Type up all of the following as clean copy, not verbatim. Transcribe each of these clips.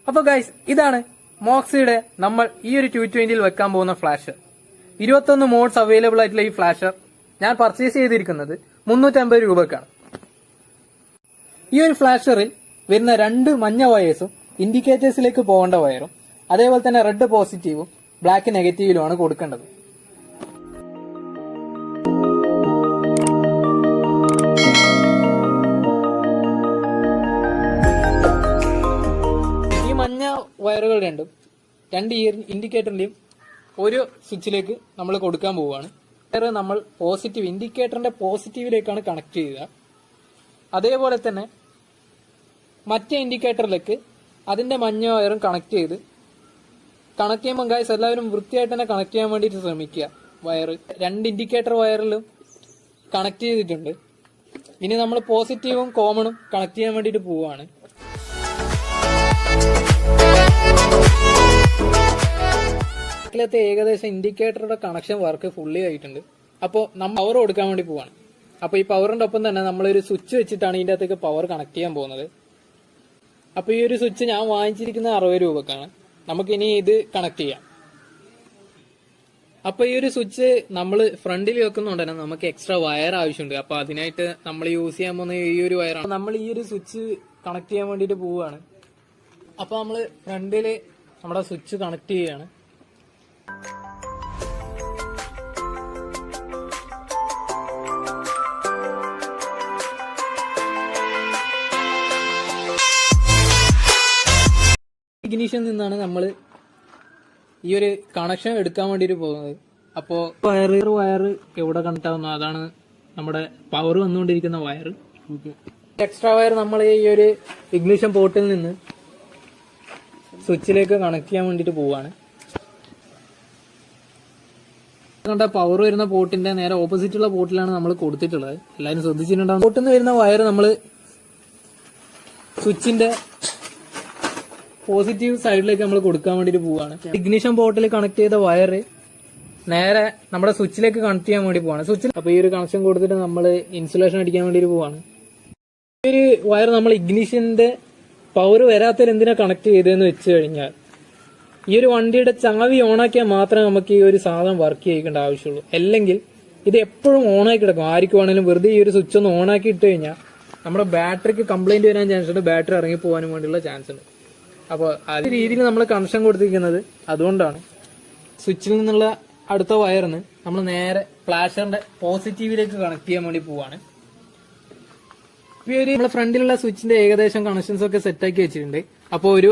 അപ്പോൾ ഗൈസ്, ഇതാണ് മോക്സിയുടെ നമ്മൾ ഈ ഒരു 220 വെക്കാൻ പോകുന്ന ഫ്ലാഷർ. 21 മോഡ്സ് അവൈലബിൾ ആയിട്ടുള്ള ഈ ഫ്ലാഷർ ഞാൻ പർച്ചേസ് ചെയ്തിരിക്കുന്നത് 350 രൂപക്കാണ്. ഈ ഒരു ഫ്ലാഷറിൽ വരുന്ന 2 മഞ്ഞ വയേഴ്സും ഇൻഡിക്കേറ്റേഴ്സിലേക്ക് പോകേണ്ട വയറും അതേപോലെ തന്നെ റെഡ് പോസിറ്റീവും ബ്ലാക്ക് നെഗറ്റീവിലുമാണ് കൊടുക്കേണ്ടത്. ഈ മഞ്ഞ വയറുകൾ രണ്ട് ഇൻഡിക്കേറ്ററിന്റെയും ഒരു സ്വിച്ചിലേക്ക് നമ്മൾ കൊടുക്കാൻ പോവുകയാണ്. വയർ നമ്മൾ പോസിറ്റീവ് ഇൻഡിക്കേറ്ററിന്റെ പോസിറ്റീവിലേക്കാണ് കണക്ട് ചെയ്യുക. അതേപോലെ തന്നെ മറ്റേ ഇൻഡിക്കേറ്ററിലേക്ക് അതിന്റെ മഞ്ഞ വയറും കണക്ട് ചെയ്യുമ്പോൾ ഗൈസ് എല്ലാവരും വൃത്തിയായിട്ട് തന്നെ കണക്ട് ചെയ്യാൻ വേണ്ടിയിട്ട് ശ്രമിക്കുക. വയർ 2 ഇൻഡിക്കേറ്റർ വയറിലും കണക്ട് ചെയ്തിട്ടുണ്ട്. ഇനി നമ്മൾ പോസിറ്റീവും കോമണും കണക്ട് ചെയ്യാൻ വേണ്ടിയിട്ട് പോവുകയാണ്. ഏകദേശം ഇൻഡിക്കേറ്ററുടെ കണക്ഷൻ വർക്ക് ഫുള്ളി ആയിട്ടുണ്ട്. അപ്പോൾ നമ്മൾ പവർ കൊടുക്കാൻ വേണ്ടി പോവാണ്. അപ്പോൾ ഈ പവറിന്റെ ഒപ്പം തന്നെ നമ്മളൊരു സ്വിച്ച് വെച്ചിട്ടാണ് ഇതിന്റെ അകത്തേക്ക് പവർ കണക്ട് ചെയ്യാൻ പോകുന്നത്. അപ്പോൾ ഈ ഒരു സ്വിച്ച് ഞാൻ വാങ്ങിച്ചിരിക്കുന്നത് 60 രൂപക്കാണ്. നമുക്കിനി ഇത് കണക്ട് ചെയ്യാം. അപ്പൊ ഈ ഒരു സ്വിച്ച് നമ്മൾ ഫ്രണ്ടിൽ വെക്കുന്നുണ്ട് തന്നെ നമുക്ക് എക്സ്ട്രാ വയർ ആവശ്യമുണ്ട്. അപ്പൊ അതിനായിട്ട് നമ്മൾ യൂസ് ചെയ്യാൻ പോകുന്ന ഈ ഒരു വയറാണ്. നമ്മൾ ഈ ഒരു സ്വിച്ച് കണക്ട് ചെയ്യാൻ വേണ്ടിയിട്ട് പോവുകയാണ്. അപ്പൊ നമ്മൾ ഫ്രണ്ടില് നമ്മുടെ സ്വിച്ച് കണക്ട് ചെയ്യുകയാണ്. ഇഗ്നിഷനിൽ നിന്നാണ് നമ്മൾ ഈ ഒരു കണക്ഷൻ എടുക്കാൻ വേണ്ടിയിട്ട് പോകുന്നത്. അപ്പോൾ വയർ എവിടെ കണക്ട് ആവുന്നു അതാണ് നമ്മുടെ പവർ വന്നുകൊണ്ടിരിക്കുന്ന വയർ. എക്സ്ട്രാ വയർ നമ്മൾ ഈ ഒരു ഇഗ്നിഷൻ പോർട്ടിൽ നിന്ന് സ്വിച്ചിലേക്ക് കണക്ട് ചെയ്യാൻ വേണ്ടിയിട്ട് പോവുകയാണ്. കണ്ട പവർ വരുന്ന പോർട്ടിന്റെ നേരെ ഓപ്പോസിറ്റുള്ള പോർട്ടിലാണ് നമ്മൾ കൊടുത്തിട്ടുള്ളത്. എല്ലാവരും ശ്രദ്ധിച്ചിട്ടുണ്ടാവും. പോർട്ടിൽ നിന്ന് വരുന്ന വയർ നമ്മൾ സ്വിച്ചിന്റെ പോസിറ്റീവ് സൈഡിലേക്ക് നമ്മൾ കൊടുക്കാൻ വേണ്ടിയിട്ട് പോവാണ്. ഇഗ്നിഷൻ പോർട്ടിൽ കണക്ട് ചെയ്ത വയർ നേരെ നമ്മുടെ സ്വിച്ചിലേക്ക് കണക്ട് ചെയ്യാൻ വേണ്ടി പോവാണ്. സ്വിച്ചിൽ അപ്പൊ ഈ ഒരു കണക്ഷൻ കൊടുത്തിട്ട് നമ്മൾ ഇൻസുലേഷൻ അടിക്കാൻ വേണ്ടിയിട്ട് പോവാണ്. ഈ ഒരു വയർ നമ്മൾ ഇഗ്നിഷന്റെ പവർ വരാത്തതിൽ എന്തിനാ കണക്ട് ചെയ്തതെന്ന് വെച്ച് കഴിഞ്ഞാൽ ഈ ഒരു വണ്ടിയുടെ ചാവി ഓണാക്കിയാൽ മാത്രമേ നമുക്ക് ഈ ഒരു സാധനം വർക്ക് ചെയ്യിക്കേണ്ട ആവശ്യമുള്ളൂ. അല്ലെങ്കിൽ ഇത് എപ്പോഴും ഓണാക്കി കിടക്കും. ആർക്ക് വേണമെങ്കിലും വെറുതെ ഈ ഒരു സ്വിച്ച് ഒന്ന് ഓണാക്കി ഇട്ട് കഴിഞ്ഞാൽ നമ്മുടെ ബാറ്ററിക്ക് കംപ്ലൈന്റ് വരാൻ ചാൻസ് ഉണ്ട്. ബാറ്ററി ഇറങ്ങി പോകാനും വേണ്ടിയുള്ള ചാൻസ് ഉണ്ട്. അപ്പോൾ അതേ രീതിയിൽ നമ്മൾ കണക്ഷൻ കൊടുത്തിരിക്കുന്നത് അതുകൊണ്ടാണ്. സ്വിച്ചിൽ നിന്നുള്ള അടുത്ത വയറിന് നമ്മൾ നേരെ ഫ്ലാഷറിന്റെ പോസിറ്റീവിലേക്ക് കണക്ട് ചെയ്യാൻ വേണ്ടി പോവാണ്. ഈ ഒരു നമ്മുടെ ഫ്രണ്ടിലുള്ള സ്വിച്ചിന്റെ ഏകദേശം കണക്ഷൻസ് ഒക്കെ സെറ്റാക്കി വെച്ചിട്ടുണ്ട്. അപ്പോൾ ഒരു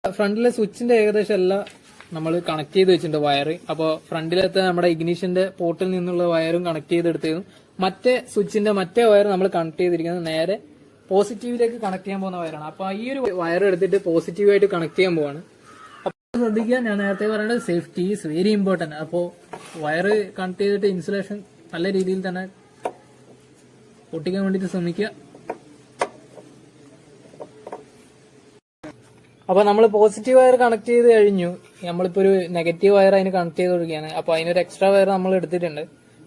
ഫ്രണ്ടിലെ സ്വിച്ചിന്റെ ഏകദേശം എല്ലാം നമ്മൾ കണക്ട് ചെയ്ത് വെച്ചിട്ടുണ്ട് വയർ. അപ്പോൾ ഫ്രണ്ടിലത്തെ നമ്മുടെ ഇഗ്നിഷന്റെ പോർട്ടിൽ നിന്നുള്ള വയറും കണക്ട് ചെയ്തെടുത്തതും മറ്റേ സ്വിച്ചിന്റെ മറ്റേ വയർ നമ്മൾ കണക്ട് ചെയ്തിരിക്കുന്നത് നേരെ പോസിറ്റീവിലേക്ക് കണക്ട് ചെയ്യാൻ പോകുന്ന വയറാണ്. അപ്പൊ ഈ ഒരു വയർ എടുത്തിട്ട് പോസിറ്റീവായിട്ട് കണക്ട് ചെയ്യാൻ പോവാണ്. അപ്പൊ ശ്രദ്ധിക്കുക, ഞാൻ നേരത്തെ പറയുന്നത് സേഫ്റ്റി ഈസ് വെരി ഇമ്പോർട്ടന്റ്. അപ്പോൾ വയർ കണക്ട് ചെയ്തിട്ട് ഇൻസുലേഷൻ നല്ല രീതിയിൽ തന്നെ പൊട്ടിക്കാൻ വേണ്ടിയിട്ട് ശ്രമിക്കുക. അപ്പൊ നമ്മൾ പോസിറ്റീവ് വയർ കണക്ട് ചെയ്ത് കഴിഞ്ഞു. നമ്മളിപ്പോ ഒരു നെഗറ്റീവ് വയർ അതിന് കണക്ട് ചെയ്ത് കൊടുക്കുകയാണ്. അപ്പൊ അതിനൊരു എക്സ്ട്രാ വയർ നമ്മൾ എടുത്തിട്ടുണ്ട്.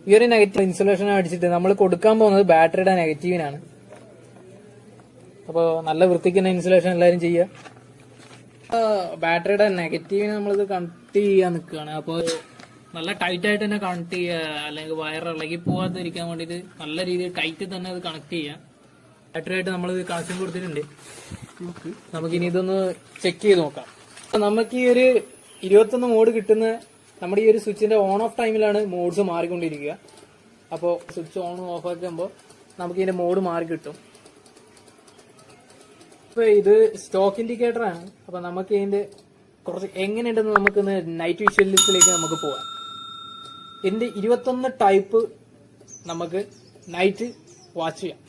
ഈ ഒരു നെഗറ്റീവ് ഇൻസുലേഷൻ അടിച്ചിട്ട് നമ്മൾ കൊടുക്കാൻ പോകുന്നത് ബാറ്ററിയുടെ നെഗറ്റീവിനാണ്. അപ്പോൾ നല്ല വൃത്തിക്ക് തന്നെ ഇൻസുലേഷൻ എല്ലാവരും ചെയ്യുക. ബാറ്ററിയുടെ നെഗറ്റീവിന് നമ്മളിത് കണക്ട് ചെയ്യാൻ നിൽക്കുകയാണ്. അപ്പോൾ നല്ല ടൈറ്റ് ആയിട്ട് തന്നെ കണക്ട് ചെയ്യുക, അല്ലെങ്കിൽ വയർ ഇളകി പോകാതിരിക്കാൻ വേണ്ടിയിട്ട് നല്ല രീതിയിൽ ടൈറ്റ് തന്നെ അത് കണക്ട് ചെയ്യുക. ബാറ്ററിയായിട്ട് നമ്മൾ കണക്ഷൻ കൊടുത്തിട്ടുണ്ട്. നമുക്കിനി ഇതൊന്ന് ചെക്ക് ചെയ്ത് നോക്കാം. നമുക്ക് ഈ ഒരു 21 മോഡ് കിട്ടുന്ന നമ്മുടെ ഈ ഒരു സ്വിച്ചിന്റെ ഓൺ ഓഫ് ടൈമിലാണ് മോഡ്സ് മാറിക്കൊണ്ടിരിക്കുക. അപ്പോൾ സ്വിച്ച് ഓൺ ഓഫ് ആക്കുമ്പോൾ നമുക്ക് ഇതിന്റെ മോഡ് മാറി കിട്ടും. ഇപ്പൊ ഇത് സ്റ്റോക്ക് ഇൻഡിക്കേറ്റർ ആണ്. അപ്പൊ നമുക്ക് ഇതിന്റെ കുറച്ച് എങ്ങനെയുണ്ടെന്ന് നമുക്കൊന്ന് നൈറ്റ് വിഷ്വലിസ്റ്റിലേക്ക് നമുക്ക് പോവാം. ഇതിന്റെ 21 ടൈപ്പ് നമുക്ക് നൈറ്റ് വാച്ച് ചെയ്യാം.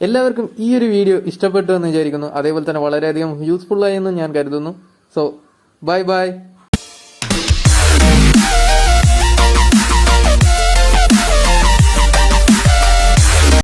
എല്ലാവർക്കും ഈ ഒരു വീഡിയോ ഇഷ്ടപ്പെട്ടു എന്ന് വിചാരിക്കുന്നു. അതേപോലെ തന്നെ വളരെയധികം യൂസ്ഫുൾ ആയി എന്നും ഞാൻ കരുതുന്നു. So bye bye.